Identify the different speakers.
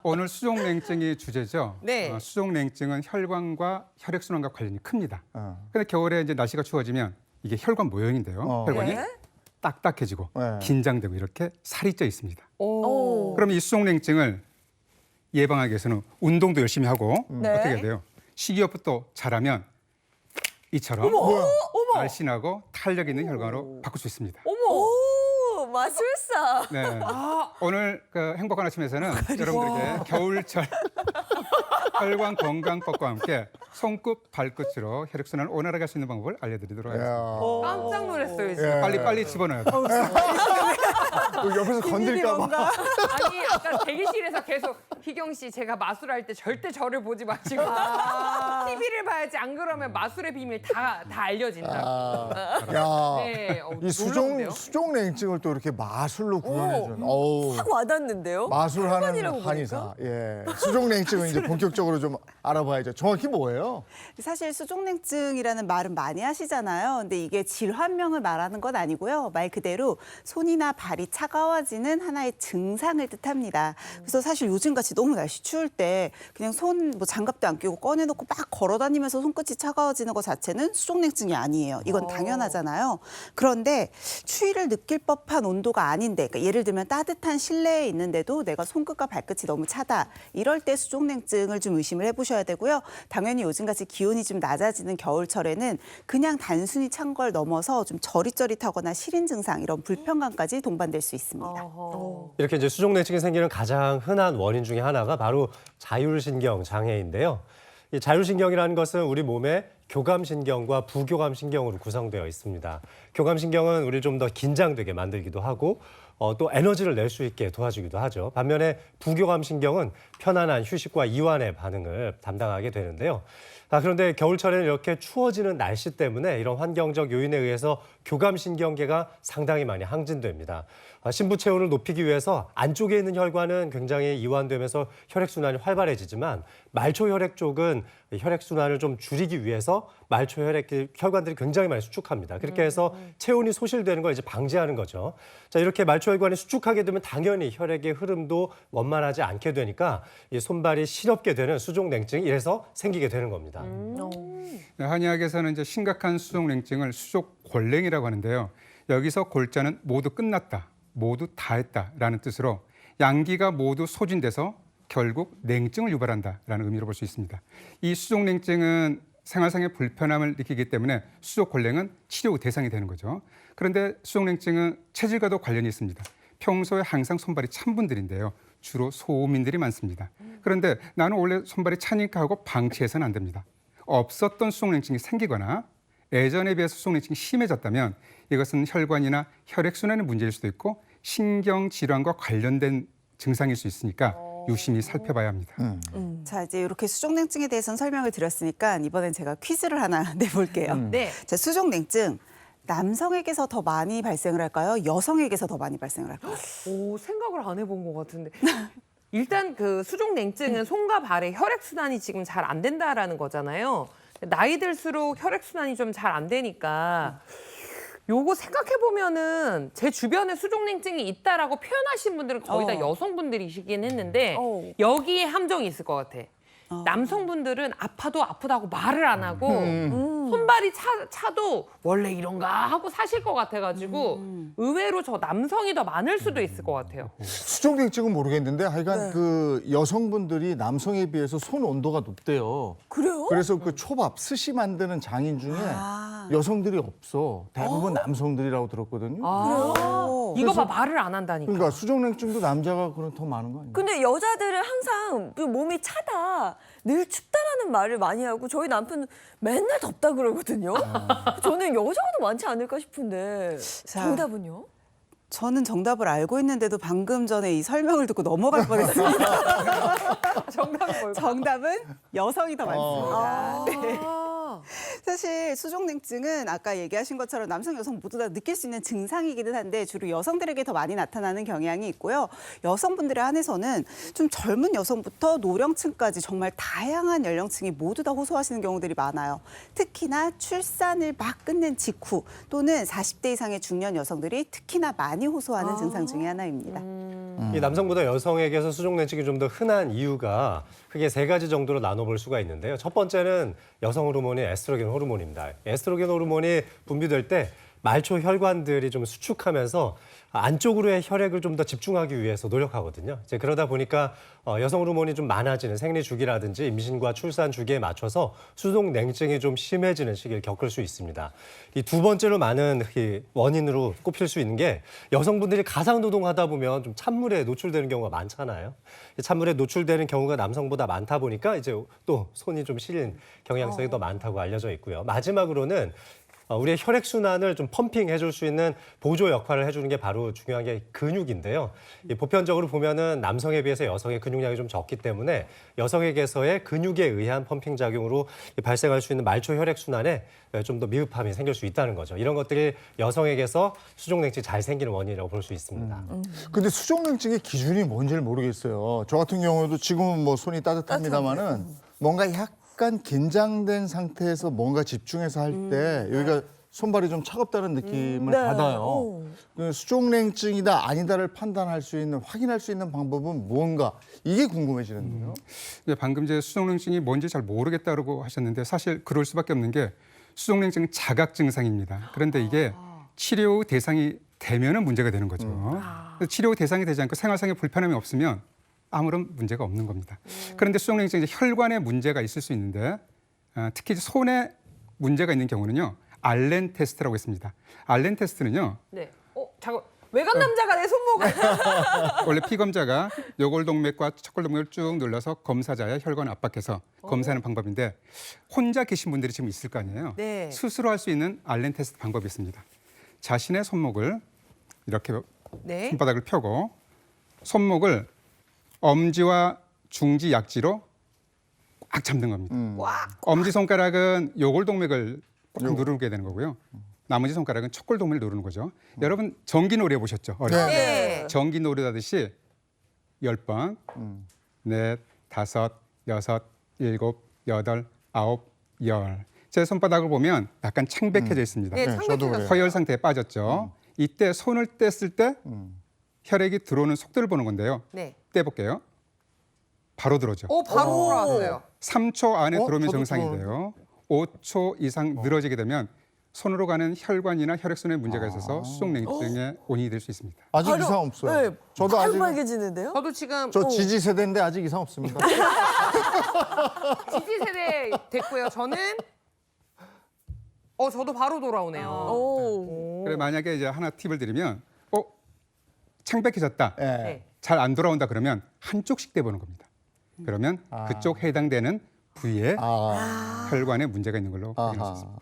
Speaker 1: 오늘 수족냉증이 주제죠.
Speaker 2: 네.
Speaker 1: 수족냉증은 혈관과 혈액순환과 관련이 큽니다. 근데 겨울에 이제 날씨가 추워지면 이게 혈관 모형인데요. 혈관이
Speaker 3: 네.
Speaker 1: 딱딱해지고
Speaker 4: 네.
Speaker 1: 긴장되고 이렇게 살이 쪄 있습니다.
Speaker 2: 오.
Speaker 1: 그럼 이 수족냉증을 예방하기 위해서는 운동도 열심히 하고
Speaker 3: 네.
Speaker 1: 어떻게 해야 돼요? 식이요법도 잘하면 이처럼 날씬하고 탄력 있는 혈관으로 바꿀 수 있습니다.
Speaker 3: 오, 마술사.
Speaker 1: 네. 오늘 그 행복한 아침에서는 여러분들에게 겨울철 혈관 건강법과 함께 손끝, 발끝으로 혈액순환을 원활하게 할 수 있는 방법을 알려드리도록 하겠습니다.
Speaker 2: 깜짝 놀랐어요, 지금.
Speaker 1: 빨리 집어넣어야 돼요.
Speaker 4: 옆에서 건들까 봐.
Speaker 2: 아니, 아까 대기실에서 계속 희경 씨 제가 마술할 때 절대 저를 보지 마시고 TV를 봐야지 안 그러면 마술의 비밀 다 알려진다고.
Speaker 4: 야,
Speaker 2: 네,
Speaker 4: 이
Speaker 2: 놀라운데요?
Speaker 4: 수족냉증을 또 이렇게 마술로 구현해준. 어우,
Speaker 3: 확 와닿는데요?
Speaker 4: 마술하는
Speaker 3: 혈관이라고
Speaker 4: 한의사. 예, 수족냉증은 이제 본격적으로 좀 알아봐야죠. 정확히 뭐예요?
Speaker 5: 사실 수족냉증이라는 말은 많이 하시잖아요. 근데 이게 질환명을 말하는 건 아니고요. 말 그대로 손이나 발이 차가워지는 하나의 증상을 뜻합니다. 그래서 사실 요즘같이 너무 날씨 추울 때 그냥 손 뭐 장갑도 안 끼고 꺼내놓고 막 걸어다니면서 손끝이 차가워지는 것 자체는 수족냉증이 아니에요. 이건 당연하잖아요. 그런데 추위를 느낄 법한 온도가 아닌데, 그러니까 예를 들면 따뜻한 실내에 있는데도 내가 손끝과 발끝이 너무 차다. 이럴 때 수족냉증을 좀 의심을 해보셔야 되고요. 당연히 요즘같이 기온이 좀 낮아지는 겨울철에는 그냥 단순히 찬 걸 넘어서 좀 저릿저릿하거나 시린 증상, 이런 불편감까지 동반될 수 있습니다.
Speaker 6: 이렇게 이제 수족냉증이 생기는 가장 흔한 원인 중에 하나가 바로 자율신경 장애인데요. 이 자율신경이라는 것은 우리 몸의 교감신경과 부교감신경으로 구성되어 있습니다. 교감신경은 우리를 좀 더 긴장되게 만들기도 하고 또 에너지를 낼 수 있게 도와주기도 하죠. 반면에 부교감신경은 편안한 휴식과 이완의 반응을 담당하게 되는데요. 그런데 겨울철에는 이렇게 추워지는 날씨 때문에 이런 환경적 요인에 의해서 교감신경계가 상당히 많이 항진됩니다. 심부 체온을 높이기 위해서 안쪽에 있는 혈관은 굉장히 이완되면서 혈액순환이 활발해지지만 말초혈액 쪽은 혈액순환을 좀 줄이기 위해서 혈관들이 굉장히 많이 수축합니다. 그렇게 해서 체온이 소실되는 걸 이제 방지하는 거죠. 자, 이렇게 말초혈관이 수축하게 되면 당연히 혈액의 흐름도 원만하지 않게 되니까 이 손발이 시렵게 되는 수족냉증이 이래서 생기게 되는 겁니다.
Speaker 1: 네, 한의학에서는 이제 심각한 수족냉증을 수족골냉이라고 하는데요. 여기서 골자는 모두 끝났다, 모두 다했다라는 뜻으로 양기가 모두 소진돼서 결국 냉증을 유발한다라는 의미로 볼 수 있습니다. 이 수족냉증은 생활상의 불편함을 느끼기 때문에 수족골냉은 치료 대상이 되는 거죠. 그런데 수족냉증은 체질과도 관련이 있습니다. 평소에 항상 손발이 찬 분들인데요. 주로 소민들이 많습니다. 그런데 나는 원래 손발이 차니까 하고 방치해서는 안 됩니다. 없었던 수족냉증이 생기거나 예전에 비해서 수족냉증이 심해졌다면 이것은 혈관이나 혈액순환의 문제일 수도 있고 신경질환과 관련된 증상일 수 있으니까 유심히 살펴봐야 합니다.
Speaker 5: 자, 이제 이렇게 수족냉증에 대해서는 설명을 드렸으니까 이번엔 제가 퀴즈를 하나 내볼게요.
Speaker 2: 네.
Speaker 5: 자, 수족냉증 남성에게서 더 많이 발생을 할까요? 여성에게서 더 많이 발생을 할까요?
Speaker 2: 오, 생각을 안 해본 것 같은데. 일단 그 수족냉증은 손과 발의 혈액순환이 지금 잘 안 된다라는 거잖아요. 나이 들수록 혈액순환이 좀 잘 안 되니까 요거 생각해 보면은 제 주변에 수족냉증이 있다라고 표현하신 분들은 거의 다 여성분들이시긴 했는데 여기에 함정이 있을 것 같아. 남성분들은 아파도 아프다고 말을 안 하고 손발이 차도 원래 이런가 하고 사실 것 같아가지고 의외로 저 남성이 더 많을 수도 있을 것 같아요.
Speaker 4: 수족냉증은 모르겠는데 하여간 그 여성분들이 남성에 비해서 손 온도가 높대요.
Speaker 3: 그래요?
Speaker 4: 그래서 그 초밥, 스시 만드는 장인 중에 여성들이 없어. 대부분 남성들이라고 들었거든요.
Speaker 2: 이거 봐 말을 안 한다니까.
Speaker 4: 그러니까 수족냉증도 남자가 그럼 더 많은 거 아니에요?
Speaker 3: 근데 여자들은 항상 그 몸이 차다, 늘 춥다라는 말을 많이 하고 저희 남편은 맨날 덥다 그러거든요. 저는 여자가 더 많지 않을까 싶은데
Speaker 5: 자.
Speaker 3: 정답은요?
Speaker 5: 저는 정답을 알고 있는데도 방금 전에 이 설명을 듣고 넘어갈 뻔했습니다.
Speaker 2: 정답은 뭘까?
Speaker 5: 정답은 여성이 더 많습니다. 네. 사실 수족냉증은 아까 얘기하신 것처럼 남성, 여성 모두 다 느낄 수 있는 증상이기는 한데 주로 여성들에게 더 많이 나타나는 경향이 있고요. 여성분들에 한해서는 좀 젊은 여성부터 노령층까지 정말 다양한 연령층이 모두 다 호소하시는 경우들이 많아요. 특히나 출산을 막 끝낸 직후 또는 40대 이상의 중년 여성들이 특히나 많이 호소하는 증상 중에 하나입니다.
Speaker 6: 이 남성보다 여성에게서 수족냉증이 좀 더 흔한 이유가 크게 세 가지 정도로 나눠볼 수가 있는데요. 첫 번째는 여성 호르몬인 에스트로겐 호르몬입니다. 에스트로겐 호르몬이 분비될 때 말초 혈관들이 좀 수축하면서 안쪽으로의 혈액을 좀 더 집중하기 위해서 노력하거든요. 이제 그러다 보니까 여성 호르몬이 좀 많아지는 생리 주기라든지 임신과 출산 주기에 맞춰서 수족 냉증이 좀 심해지는 시기를 겪을 수 있습니다. 이 두 번째로 많은 이 원인으로 꼽힐 수 있는 게 여성분들이 가상 노동하다 보면 좀 찬물에 노출되는 경우가 많잖아요. 이 찬물에 노출되는 경우가 남성보다 많다 보니까 이제 또 손이 좀 시린 경향성이 더 많다고 알려져 있고요. 마지막으로는 우리의 혈액순환을 좀 펌핑해줄 수 있는 보조 역할을 해주는 게 바로 중요한 게 근육인데요. 이 보편적으로 보면은 남성에 비해서 여성의 근육량이 좀 적기 때문에 여성에게서의 근육에 의한 펌핑 작용으로 발생할 수 있는 말초 혈액순환에 좀 더 미흡함이 생길 수 있다는 거죠. 이런 것들이 여성에게서 수족냉증이 잘 생기는 원인이라고 볼 수 있습니다.
Speaker 4: 근데 수족냉증의 기준이 뭔지를 모르겠어요. 저 같은 경우도 지금은 뭐 손이 따뜻합니다만은 뭔가 약간 긴장된 상태에서 뭔가 집중해서 할 때 여기가 손발이 좀 차갑다는 느낌을
Speaker 3: 네.
Speaker 4: 받아요.
Speaker 3: 오.
Speaker 4: 그 수족냉증이다 아니다를 판단할 수 있는 확인할 수 있는 방법은 무언가 이게 궁금해지는데요.
Speaker 1: 네, 방금 이제 수족냉증이 뭔지 잘 모르겠다고 하셨는데 사실 그럴 수밖에 없는 게 수족냉증은 자각 증상입니다. 그런데 이게 치료 대상이 되면은 문제가 되는 거죠. 그래서 치료 대상이 되지 않고 생활상의 불편함이 없으면 아무런 문제가 없는 겁니다. 그런데 수족냉증은 이제 혈관에 문제가 있을 수 있는데 특히 이제 손에 문제가 있는 경우는요. 알렌 테스트라고 있습니다. 알렌 테스트는요.
Speaker 2: 네. 잠깐. 외간 남자가 내 손목을.
Speaker 1: 원래 피검자가 요골동맥과 척골동맥을 쭉 눌러서 검사자의 혈관을 압박해서 검사하는 방법인데 혼자 계신 분들이 지금 있을 거 아니에요.
Speaker 2: 네.
Speaker 1: 스스로 할 수 있는 알렌 테스트 방법이 있습니다. 자신의 손목을 이렇게
Speaker 2: 네.
Speaker 1: 손바닥을 펴고 손목을 엄지와 중지 약지로 꽉 잡는 겁니다. 엄지 손가락은 요골동맥을 꽉 누르게 되는 거고요. 나머지 손가락은 척골동맥을 누르는 거죠. 여러분 전기놀이 해보셨죠? 어릴 때.
Speaker 2: 네.
Speaker 1: 전기놀이 하듯이 10번, 넷, 다섯, 여섯, 일곱, 여덟, 아홉, 열. 제 손바닥을 보면 약간 창백해져 있습니다.
Speaker 2: 네,
Speaker 4: 네,
Speaker 2: 창백해졌어요.
Speaker 4: 저도 그래요.
Speaker 1: 서열 상태에 빠졌죠. 이때 손을 뗐을 때 혈액이 들어오는 속도를 보는 건데요.
Speaker 2: 네.
Speaker 1: 떼볼게요. 바로 들어오죠.
Speaker 2: 바로 돌아왔어요.
Speaker 1: 3초 안에 들어오면
Speaker 4: 저도
Speaker 1: 정상인데요. 5초 이상 늘어지게 되면 손으로 가는 혈관이나 혈액순환에 문제가 있어서 수족냉증의 원인이 될 수 있습니다.
Speaker 4: 아직
Speaker 3: 바로-
Speaker 4: 이상 없어요.
Speaker 3: 네,
Speaker 4: 저도
Speaker 3: 바로
Speaker 4: 아직
Speaker 3: 빨개지는데요?
Speaker 2: 저도 지금
Speaker 4: 저 지지 세대인데 아직 이상 없습니다.
Speaker 2: 지지 세대 됐고요. 저는 저도 바로 돌아오네요.
Speaker 3: 오.
Speaker 1: 그래 만약에 이제 하나 팁을 드리면 창백해졌다.
Speaker 4: 예.
Speaker 2: 네.
Speaker 1: 잘 안 돌아온다 그러면 한쪽씩 떼보는 겁니다. 그러면 그쪽 해당되는 부위에
Speaker 4: 아,
Speaker 1: 혈관에 문제가 있는 걸로 확인할 수
Speaker 4: 아하.
Speaker 1: 있습니다.